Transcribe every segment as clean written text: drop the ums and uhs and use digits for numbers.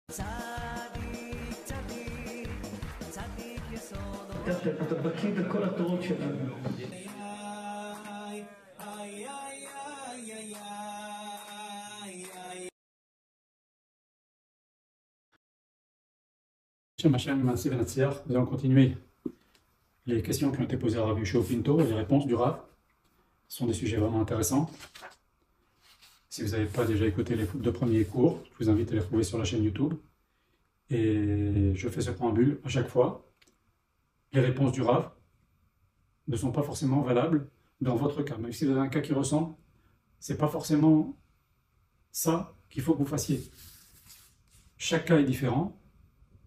אתה בקיא בכל התורות שלנו. Merci Benatsiach. Nous allons continuer les questions qui ont été posées à Rav Yoshua Pinto et les réponses du Rav. Ce sont des sujets vraiment intéressants. Si vous n'avez pas déjà écouté les 2 premiers cours, je vous invite à les retrouver sur la chaîne YouTube. Et je fais ce préambule à chaque fois. Les réponses du Rav ne sont pas forcément valables dans votre cas. Même si vous avez un cas qui ressemble, ce n'est pas forcément ça qu'il faut que vous fassiez. Chaque cas est différent.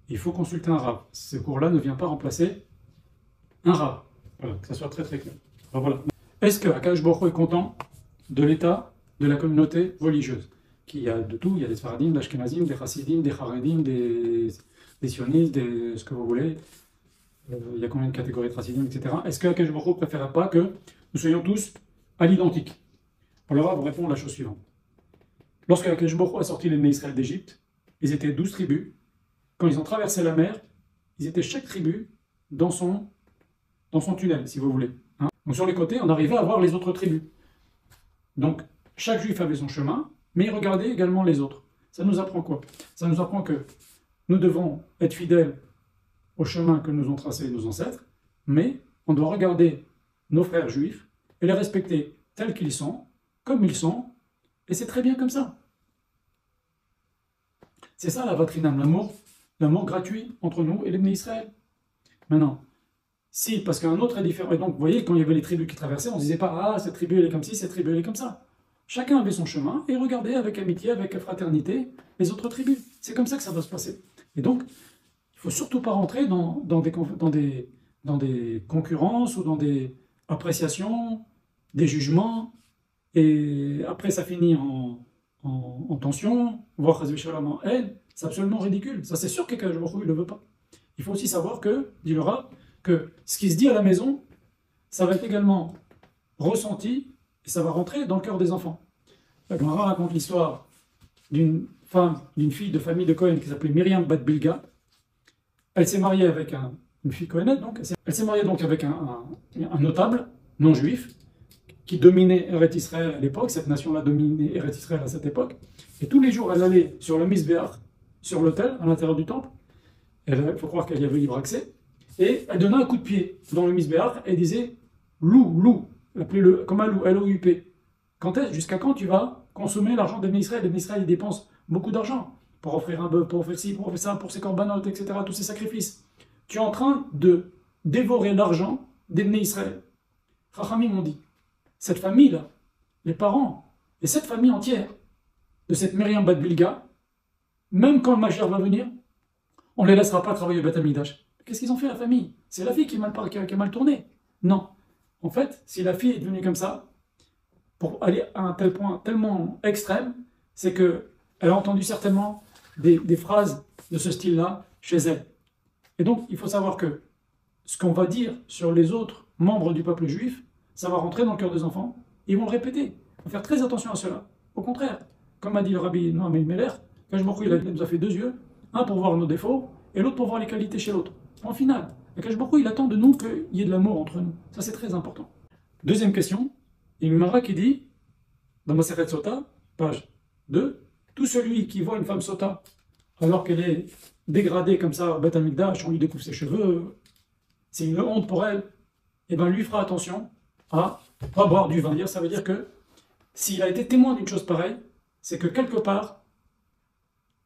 Il faut consulter un Rav. Ce cours-là ne vient pas remplacer un Rav. Voilà, que ça soit très très clair. Alors voilà. Est-ce que Akadosh Baruch Hu est content de l'état de la communauté religieuse? Qui a de tout, il y a des Sfaradim, des Ashkenazim, des Chassidim, des Haredim, des Sionistes, ce que vous voulez. Il y a combien de catégories de Chassidim, etc. Est-ce que Akadosh Baruch Hu ne préférerait pas que nous soyons tous à l'identique? Alors là, vous répondre la chose suivante. Lorsque Akadosh Baruch Hu a sorti les Bnei Israël d'Égypte, ils étaient 12 tribus. Quand ils ont traversé la mer, ils étaient chaque tribu dans son tunnel, si vous voulez. Hein. Donc sur les côtés, on arrivait à voir les autres tribus. Donc chaque juif avait son chemin, mais il regardait également les autres. Ça nous apprend quoi? Ça nous apprend que nous devons être fidèles au chemin que nous ont tracé nos ancêtres, mais on doit regarder nos frères juifs et les respecter tels qu'ils sont, comme ils sont, et c'est très bien comme ça. C'est ça la vatrinam, l'amour gratuit entre nous et les Bnei Israël. Maintenant, si, parce qu'un autre est différent, et donc vous voyez, quand il y avait les tribus qui traversaient, on ne disait pas « Ah, cette tribu elle est comme ci, cette tribu elle est comme ça ». Chacun avait son chemin et regardait avec amitié, avec fraternité les autres tribus. C'est comme ça que ça va se passer. Et donc, il ne faut surtout pas rentrer dans des concurrences ou dans des appréciations, des jugements, et après ça finit en tension, voire en haine. C'est absolument ridicule. Ça, c'est sûr qu'Akadosh Baruch Hu ne le veut pas. Il faut aussi savoir que, dit le Rav, que ce qui se dit à la maison, ça va être également ressenti et ça va rentrer dans le cœur des enfants. La Gemara raconte l'histoire d'une fille de famille de Cohen qui s'appelait Myriam Bat Bilga. Elle s'est mariée avec une fille Cohenette, donc. Elle s'est mariée donc avec un notable non juif qui dominait Eretz Israël à l'époque. Cette nation-là dominait Eretz Israël à cette époque. Et tous les jours, elle allait sur le Mizbeach, sur l'autel, à l'intérieur du temple. Il faut croire qu'elle y avait libre accès. Et elle donnait un coup de pied dans le Mizbeach et disait « Loup, appelez-le comme un loup, L-O-U-P. Jusqu'à quand tu vas consommer l'argent des Bnei Israël? Les Bnei Israël, ils dépensent beaucoup d'argent pour offrir un bœuf, pour offrir ci, pour offrir ça, pour ses corbanotes, etc., tous ces sacrifices. Tu es en train de dévorer l'argent des Bnei Israël. » Chachamim m'ont dit, cette famille-là, les parents, et cette famille entière de cette Myriam Bat Bilga, même quand le Mashiach va venir, on ne les laissera pas travailler au Beth Amikdash. Qu'est-ce qu'ils ont fait, la famille? C'est la fille qui a mal tourné. Non. En fait, si la fille est devenue comme ça, pour aller à un tel point tellement extrême, c'est qu'elle a entendu certainement des phrases de ce style-là chez elle. Et donc, il faut savoir que ce qu'on va dire sur les autres membres du peuple juif, ça va rentrer dans le cœur des enfants, ils vont le répéter. Il faut faire très attention à cela. Au contraire, comme a dit le rabbi Noam Meller, Akadosh Baruch Hu, il nous a fait 2 yeux, un pour voir nos défauts, et l'autre pour voir les qualités chez l'autre. En final, Akadosh Baruch Hu, il attend de nous qu'il y ait de l'amour entre nous. Ça, c'est très important. Deuxième question, il y a une Gemara qui dit, dans Masechet Sota, page 2, tout celui qui voit une femme Sota, alors qu'elle est dégradée comme ça, Beth Amikdash, on lui découpe ses cheveux, c'est une honte pour elle, et bien lui fera attention à ne pas boire du vin. Ça veut dire que s'il a été témoin d'une chose pareille, c'est que quelque part,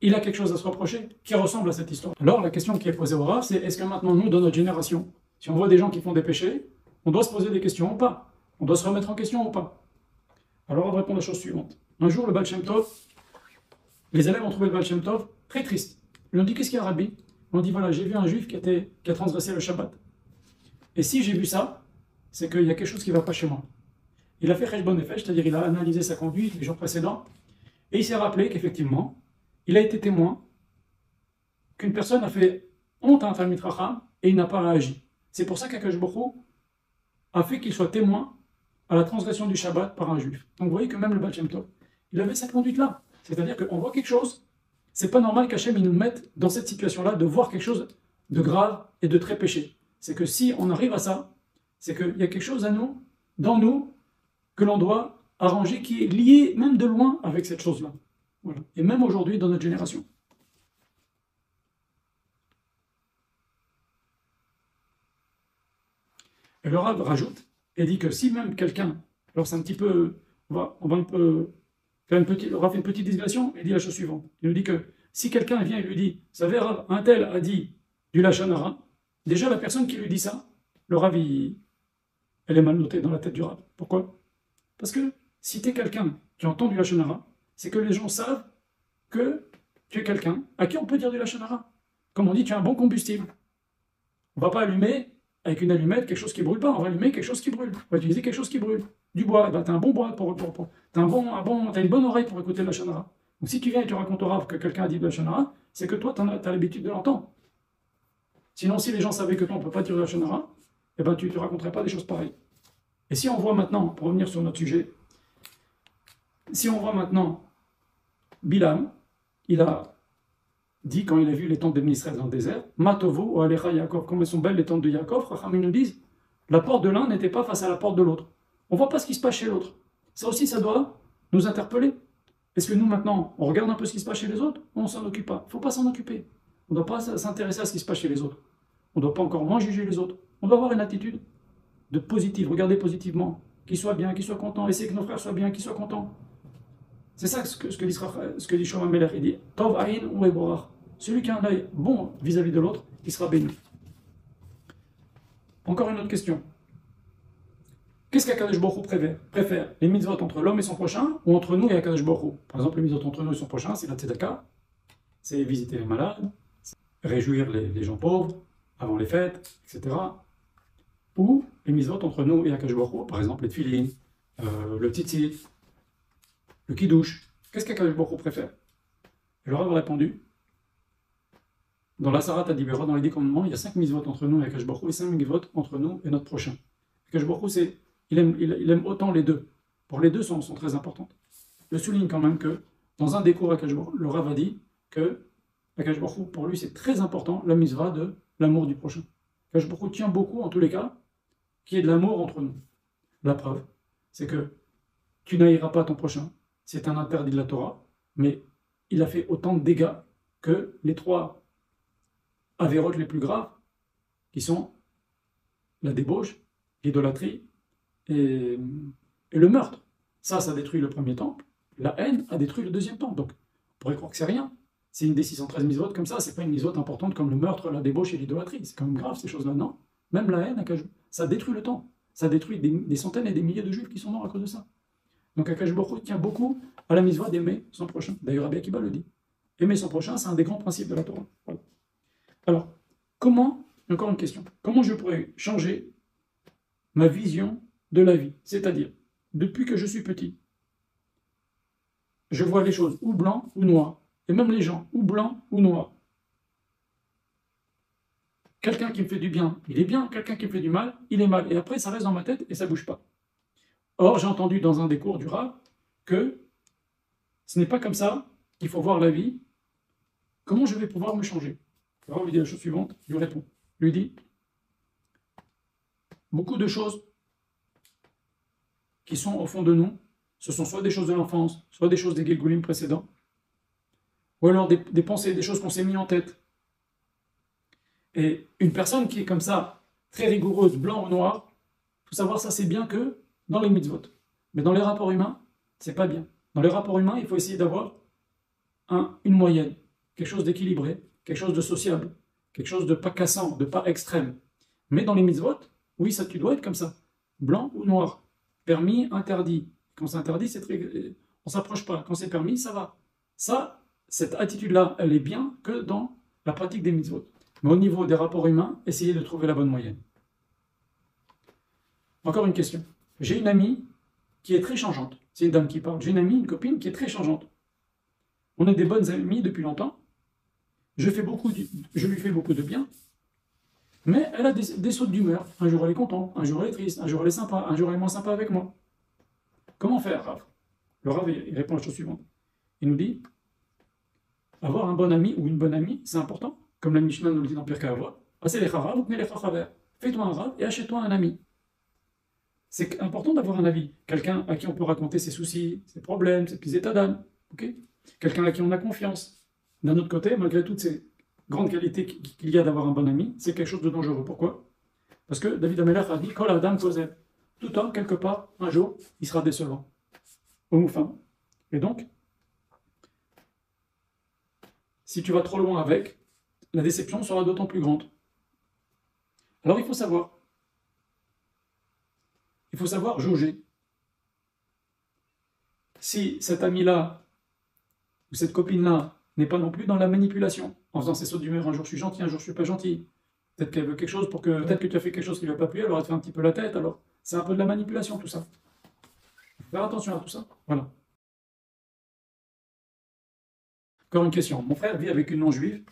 il a quelque chose à se reprocher qui ressemble à cette histoire. Alors la question qui est posée au Rav, c'est est-ce que maintenant nous, dans notre génération, si on voit des gens qui font des péchés, on doit se poser des questions ou pas? On doit se remettre en question ou pas? Alors on va répondre à la chose suivante. Un jour, le Baal Shem Tov, les élèves ont trouvé le Baal Shem Tov très triste. Ils lui ont dit, qu'est-ce qu'il y a, Rabbi? Ils ont dit, voilà, j'ai vu un juif qui a transgressé le Shabbat. Et si j'ai vu ça, c'est qu'il y a quelque chose qui ne va pas chez moi. Il a fait Cheshbon Nefesh, c'est-à-dire il a analysé sa conduite les jours précédents, et il s'est rappelé qu'effectivement, il a été témoin qu'une personne a fait honte à un Talmid Chacham et il n'a pas réagi. C'est pour ça qu'Akadosh Baruch Hu a fait qu'il soit témoin à la transgression du Shabbat par un juif. Donc vous voyez que même le Baal Shem Tov, il avait cette conduite-là. C'est-à-dire qu'on voit quelque chose, c'est pas normal qu'Hachem il nous mette dans cette situation-là de voir quelque chose de grave et de très péché. C'est que si on arrive à ça, c'est qu'il y a quelque chose à nous, dans nous, que l'on doit arranger, qui est lié même de loin avec cette chose-là. Voilà. Et même aujourd'hui dans notre génération. Et le Rav rajoute et dit que si même quelqu'un, alors c'est un petit peu, on va un peu faire le Rav fait une petite digression et dit la chose suivante. Il nous dit que si quelqu'un vient et lui dit, vous savez Rav, un tel a dit du Lachon Hara, déjà la personne qui lui dit ça, le Rav, elle est mal notée dans la tête du Rav. Pourquoi? Parce que si tu es quelqu'un qui entend du Lachon Hara, c'est que les gens savent que tu es quelqu'un à qui on peut dire du Lachon Hara. Comme on dit, tu as un bon combustible. On ne va pas allumer avec une allumette quelque chose qui ne brûle pas, on va allumer quelque chose qui brûle. On va utiliser quelque chose qui brûle. Du bois, tu as un bon bois, tu as une bonne oreille pour écouter le Lachon Hara. Donc si tu viens et tu racontes au Rav que quelqu'un a dit du Lachon Hara, c'est que toi, tu as l'habitude de l'entendre. Sinon, si les gens savaient que toi, on ne peut pas dire du Lachon Hara, eh ben, tu ne te raconterais pas des choses pareilles. Et si on voit maintenant, pour revenir sur notre sujet, si on voit maintenant Bilam, il a dit, quand il a vu les tentes d'Ibn Israël dans le désert, Matovo ou Alecha Yaakov, comme elles sont belles les tentes de Yaakov, Rachamim nous disent, la porte de l'un n'était pas face à la porte de l'autre. On ne voit pas ce qui se passe chez l'autre. Ça aussi, ça doit nous interpeller. Est-ce que nous, maintenant, on regarde un peu ce qui se passe chez les autres? On ne s'en occupe pas. Il ne faut pas s'en occuper. On ne doit pas s'intéresser à ce qui se passe chez les autres. On ne doit pas encore moins juger les autres. On doit avoir une attitude de positive, regarder positivement, qu'ils soient bien, qu'ils soient contents, essayer que nos frères soient bien, qu'ils soient contents. C'est ça ce que dit Shlomo Ameler, il dit Tov Aïn ou Eborach. Celui qui a un œil bon vis-à-vis de l'autre, il sera béni. Encore une autre question. Qu'est-ce qu'Akadosh Baruch Hu préfère? Les mitzvot entre l'homme et son prochain ou entre nous et Akadosh Baruch Hu? Par exemple, les mitzvot entre nous et son prochain, c'est la tzedaka, c'est visiter les malades, réjouir les gens pauvres avant les fêtes, etc. Ou les mitzvot entre nous et Akadosh Baruch Hu, par exemple les tefilin, le tzitzit, le kiddush. Qu'est-ce qu'Akadosh Baruch Hu préfère? Je leur ai répondu, dans la Sarat Adibera, dans les 10 commandements, il y a 5 mitzvot entre nous et Akadosh Baruch Hu et 5 mitzvot entre nous et notre prochain. Akadosh Baruch Hu, il aime autant les deux. Pour les deux sont très importantes. Je souligne quand même que dans un des cours, le Rav a dit que Akadosh Baruch Hu, pour lui, c'est très important la mitzvah de l'amour du prochain. Akadosh Baruch Hu tient beaucoup, en tous les cas, qu'il y ait de l'amour entre nous. La preuve, c'est que tu n'haïras pas ton prochain. C'est un interdit de la Torah, mais il a fait autant de dégâts que les 3 avérotes les plus graves, qui sont la débauche, l'idolâtrie et le meurtre. Ça détruit le premier temple. La haine a détruit le deuxième temple. Donc, on pourrait croire que c'est rien. C'est une des 613 mitzvot comme ça, c'est pas une mitzvot importante comme le meurtre, la débauche et l'idolâtrie. C'est quand même grave ces choses-là, non? Même la haine, ça détruit le temple. Ça détruit des centaines et des milliers de juifs qui sont morts à cause de ça. Donc Akadosh Baruch Hu tient beaucoup à la mitzvah d'aimer son prochain. D'ailleurs, Rabbi Akiba le dit. Aimer son prochain, c'est un des grands principes de la Torah. Voilà. Alors, encore une question, comment je pourrais changer ma vision de la vie? C'est-à-dire, depuis que je suis petit, je vois les choses ou blanc ou noir, et même les gens ou blanc ou noir. Quelqu'un qui me fait du bien, il est bien, quelqu'un qui me fait du mal, il est mal. Et après, ça reste dans ma tête et ça ne bouge pas. Or, j'ai entendu dans un des cours du Rav que ce n'est pas comme ça qu'il faut voir la vie. Comment je vais pouvoir me changer? Le Rav lui dit la chose suivante, il lui répond. Il lui dit, beaucoup de choses qui sont au fond de nous, ce sont soit des choses de l'enfance, soit des choses des Gilgulim précédents, ou alors des pensées, des choses qu'on s'est mis en tête. Et une personne qui est comme ça, très rigoureuse, blanc ou noir, il faut savoir ça c'est bien que dans les mitzvot. Mais dans les rapports humains, c'est pas bien. Dans les rapports humains, il faut essayer d'avoir une moyenne, quelque chose d'équilibré, quelque chose de sociable, quelque chose de pas cassant, de pas extrême. Mais dans les mitzvot, oui, ça tu dois être comme ça, blanc ou noir, permis, interdit. Quand c'est interdit, on s'approche pas. Quand c'est permis, ça va. Ça, cette attitude-là, elle est bien que dans la pratique des mitzvot. Mais au niveau des rapports humains, essayez de trouver la bonne moyenne. Encore une question. J'ai une amie qui est très changeante. C'est une dame qui parle. J'ai une amie, une copine qui est très changeante. On est des bonnes amies depuis longtemps. Je lui fais beaucoup de bien. Mais elle a des sautes d'humeur. Un jour elle est contente, un jour elle est triste, un jour elle est sympa, un jour elle est moins sympa avec moi. Comment faire, Rav? Le Rav il répond à la chose suivante. Il nous dit, avoir un bon ami ou une bonne amie, c'est important. Comme la Mishnah nous le dit dans Pirkei Avot, assez les charav ou pnei les chachaver. Fais-toi un rab et achète-toi un ami. C'est important d'avoir un ami, quelqu'un à qui on peut raconter ses soucis, ses problèmes, ses petits états d'âme, ok? Quelqu'un à qui on a confiance. D'un autre côté, malgré toutes ces grandes qualités qu'il y a d'avoir un bon ami, c'est quelque chose de dangereux. Pourquoi? Parce que David Amelach a dit Kol Adam Kozev. Tout homme, quelque part, un jour, il sera décevant. Homme ou femme. Et donc, si tu vas trop loin avec, la déception sera d'autant plus grande. Alors il faut savoir. Il faut savoir jauger. Si cet ami-là, ou cette copine-là, n'est pas non plus dans la manipulation, en faisant ses sauts d'humeur, un jour je suis gentil, un jour je suis pas gentil, peut-être qu'elle veut quelque chose pour que, peut-être que tu as fait quelque chose qui ne lui a pas plu, alors elle te fait un petit peu la tête, alors c'est un peu de la manipulation tout ça. Faut faire attention à tout ça. Voilà. Encore une question. Mon frère vit avec une non-juive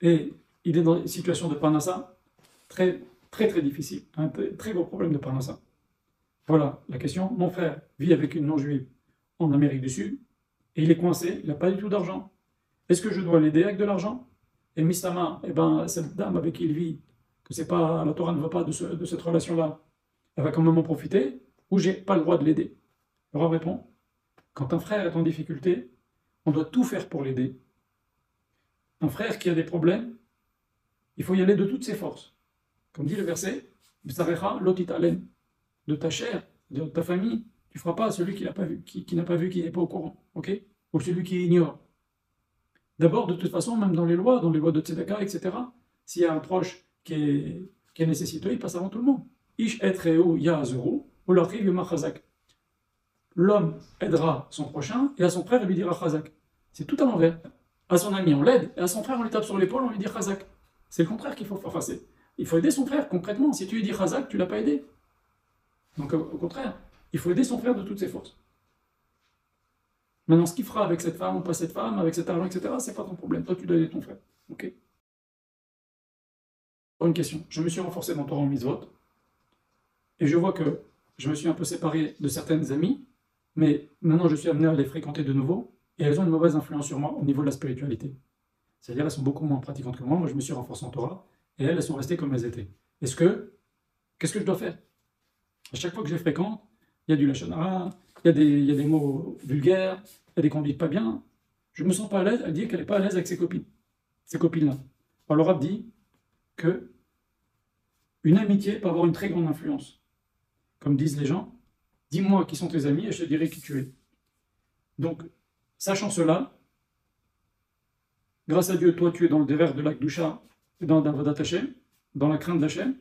et il est dans une situation de parnassa très difficile, un très gros problème de parnassa. Voilà la question. Mon frère vit avec une non-juive en Amérique du Sud et il est coincé, il n'a pas du tout d'argent. Est-ce que je dois l'aider avec de l'argent? Et Mistama, eh ben, cette dame avec qui il vit, que c'est pas, la Torah ne veut pas de cette relation-là, elle va quand même en profiter, ou j'ai pas le droit de l'aider? Le roi répond, quand un frère est en difficulté, on doit tout faire pour l'aider. Un frère qui a des problèmes, il faut y aller de toutes ses forces. Comme dit le verset, de ta chair, de ta famille, tu ne feras pas à celui qui n'a pas vu, qui n'a pas vu, qui n'est pas au courant, ok? Ou celui qui ignore. D'abord, de toute façon, même dans les lois de Tzedaka, etc., s'il y a un proche qui est nécessiteux, il passe avant tout le monde. Ish et reu ya'azeru, ou l'arriv yomar chazak. L'homme aidera son prochain, et à son frère, il lui dira chazak. C'est tout à l'envers. À son ami, on l'aide, et à son frère, on lui tape sur l'épaule, on lui dit chazak. C'est le contraire qu'il faut faire. Enfin, il faut aider son frère, concrètement. Si tu lui dis chazak, tu ne l'as pas aidé. Donc, au contraire, il faut aider son frère de toutes ses forces. Maintenant, ce qu'il fera avec cette femme ou pas cette femme, avec cet argent, etc., c'est pas ton problème. Toi, tu dois aider ton frère. Ok? Une question. Je me suis renforcé dans Torah en mitzvot, et je vois que je me suis un peu séparé de certaines amies, mais maintenant je suis amené à les fréquenter de nouveau, et elles ont une mauvaise influence sur moi au niveau de la spiritualité. C'est-à-dire, elles sont beaucoup moins pratiquantes que moi je me suis renforcé en Torah, et elles sont restées comme elles étaient. Qu'est-ce que je dois faire? À chaque fois que je les fréquente, il y a du lachon hara, il y a des mots vulgaires, il y a des conduites pas bien. Je ne me sens pas à l'aise. Elle dit qu'elle n'est pas à l'aise avec ses copines. Ces copines-là. Alors le Rav dit que une amitié peut avoir une très grande influence. Comme disent les gens, dis-moi qui sont tes amis et je te dirai qui tu es. Donc, sachant cela, grâce à Dieu, toi tu es dans le dévers de l'Akdusha, dans Avodat Hashem, dans la crainte d'Hachem,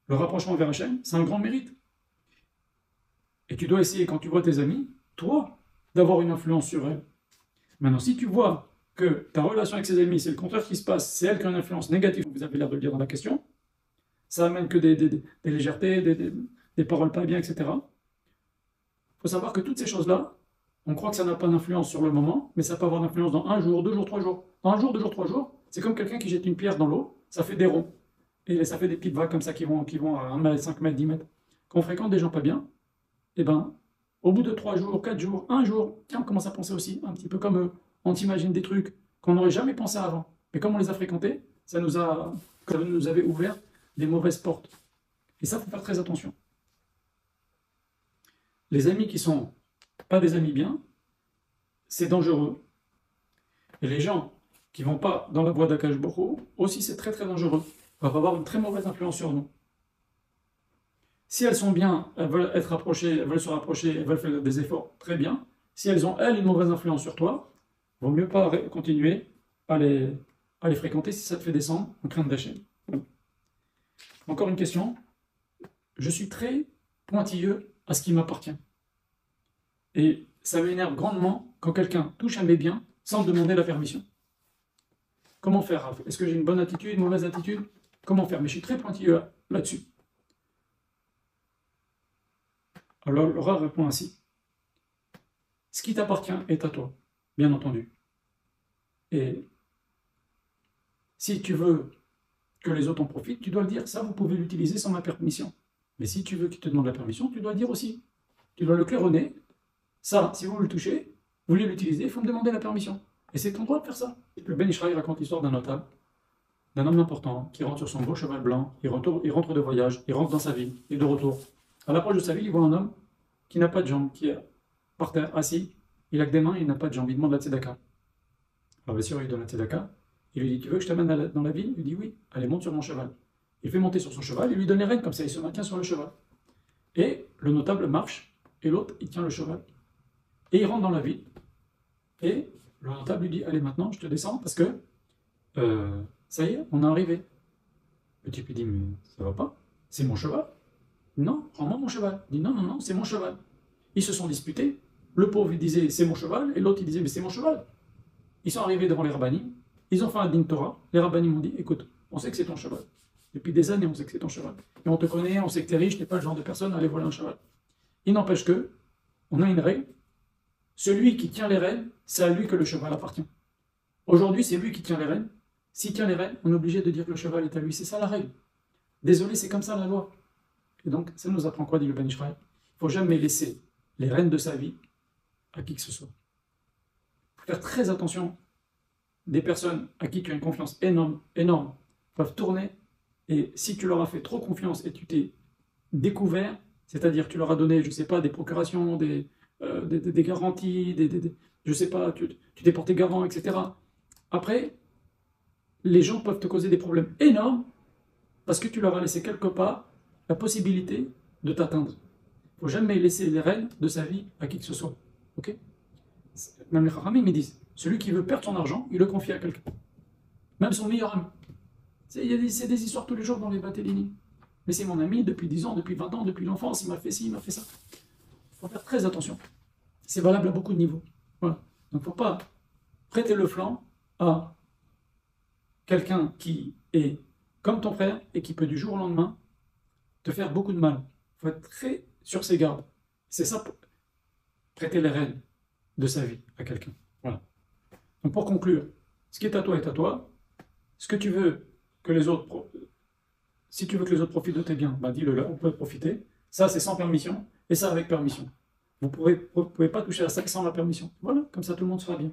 le rapprochement vers Hachem, c'est un grand mérite. Et tu dois essayer, quand tu vois tes amis, toi, d'avoir une influence sur elles. Maintenant, si tu vois que ta relation avec ses amis, c'est le contraire qui se passe, c'est elle qui a une influence négative, vous avez l'air de le dire dans la question, ça amène que des légèretés, des paroles pas bien, etc. Il faut savoir que toutes ces choses-là, on croit que ça n'a pas d'influence sur le moment, mais ça peut avoir d'influence dans un jour, 2 jours, 3 jours. Dans un jour, 2 jours, 3 jours, c'est comme quelqu'un qui jette une pierre dans l'eau, ça fait des ronds. Et ça fait des petites vagues comme ça qui vont à 1 mètre, 5 mètres, 10 mètres. Quand on fréquente des gens pas bien, eh ben, au bout de 3 jours, 4 jours, 1 jour, tiens, on commence à penser aussi, un petit peu comme eux. On s'imagine des trucs qu'on n'aurait jamais pensé avant. Mais comme on les a fréquentés, ça nous avait ouvert des mauvaises portes. Et ça, il faut faire très attention. Les amis qui sont pas des amis bien, c'est dangereux. Et les gens qui vont pas dans la voie d'Akash Boko, aussi c'est très dangereux. Ça va avoir une très mauvaise influence sur nous. Si elles sont bien, elles veulent être rapprochées, elles veulent se rapprocher, elles veulent faire des efforts, très bien. Si elles ont, elles, une mauvaise influence sur toi, il vaut mieux pas continuer à les fréquenter si ça te fait descendre en crainte d'Hachem. Encore une question. Je suis très pointilleux à ce qui m'appartient. Et ça m'énerve grandement quand quelqu'un touche à mes biens sans demander la permission. Comment faire, Rav? Est-ce que j'ai une bonne attitude, une mauvaise attitude? Comment faire? Mais je suis très pointilleux là-dessus. Alors le Rav répond ainsi. Ce qui t'appartient est à toi, bien entendu. Et si tu veux que les autres en profitent, tu dois le dire. Ça, vous pouvez l'utiliser sans ma permission. Mais si tu veux qu'ils te demandent la permission, tu dois le dire aussi. Tu dois le claironner. Ça, si vous le touchez, vous voulez l'utiliser, il faut me demander la permission. Et c'est ton droit de faire ça. Le Ben Ishraï raconte l'histoire d'un notable, d'un homme important, qui rentre sur son beau cheval blanc, il rentre de voyage, il rentre dans sa ville, et de retour. À l'approche de sa ville, il voit un homme qui n'a pas de jambes, qui est par terre, assis, il a que des mains, il n'a pas de jambes, il demande la tzedaka. Alors bien sûr, il lui donne la tzedaka, il lui dit, tu veux que je t'amène dans la ville? Il lui dit oui, allez, monte sur mon cheval. Il fait monter sur son cheval, il lui donne les rênes, comme ça il se maintient sur le cheval. Et le notable marche, et l'autre, il tient le cheval. Et il rentre dans la ville, et le notable lui dit, allez maintenant, je te descends, parce que ça y est, on est arrivé. Le type lui dit, mais ça va pas, c'est mon cheval. Non, rends-moi mon cheval. Il dit, non, non, non, c'est mon cheval. Ils se sont disputés, le pauvre il disait, c'est mon cheval, et l'autre il disait, mais c'est mon cheval. Ils sont arrivés devant les rabbinim, ils ont fait un din Torah, les rabbinim ont dit, écoute, on sait que c'est ton cheval. Depuis des années, on sait que c'est ton cheval. Et on te connaît, on sait que tu es riche, tu n'es pas le genre de personne à aller voler un cheval. Il n'empêche que, on a une règle, celui qui tient les rênes, c'est à lui que le cheval appartient. Aujourd'hui, c'est lui qui tient les rênes. S'il tient les rênes, on est obligé de dire que le cheval est à lui. C'est ça la règle. Désolé, c'est comme ça la loi. Et donc, ça nous apprend quoi, dit le Ben Ishraï? Il ne faut jamais laisser les rênes de sa vie à qui que ce soit. Il faut faire très attention. Des personnes à qui tu as une confiance énorme, peuvent tourner. Et si tu leur as fait trop confiance et tu t'es découvert, c'est-à-dire que tu leur as donné, je ne sais pas, des procurations, des garanties, je ne sais pas, tu t'es porté garant, etc. Après, les gens peuvent te causer des problèmes énormes parce que tu leur as laissé quelque part la possibilité de t'atteindre. Il ne faut jamais laisser les rênes de sa vie à qui que ce soit. Ok? Même les Chachamim me disent, celui qui veut perdre son argent, il le confie à quelqu'un. Même son meilleur ami. C'est des histoires tous les jours dans les Batelini. Mais c'est mon ami depuis 10 ans, depuis 20 ans, depuis l'enfance, il m'a fait ci, il m'a fait ça. Il faut faire très attention. C'est valable à beaucoup de niveaux. Voilà. Donc il ne faut pas prêter le flanc à quelqu'un qui est comme ton frère et qui peut du jour au lendemain te faire beaucoup de mal. Il faut être très sur ses gardes. C'est ça, prêter les rênes de sa vie à quelqu'un. Voilà. Donc pour conclure, ce qui est à toi est à toi. Ce que tu veux que les autres, si tu veux que les autres profitent de tes biens, ben dis-le leur, on peut profiter. Ça c'est sans permission et ça avec permission. Vous ne pouvez pas toucher à ça sans la permission. Voilà, comme ça tout le monde sera bien.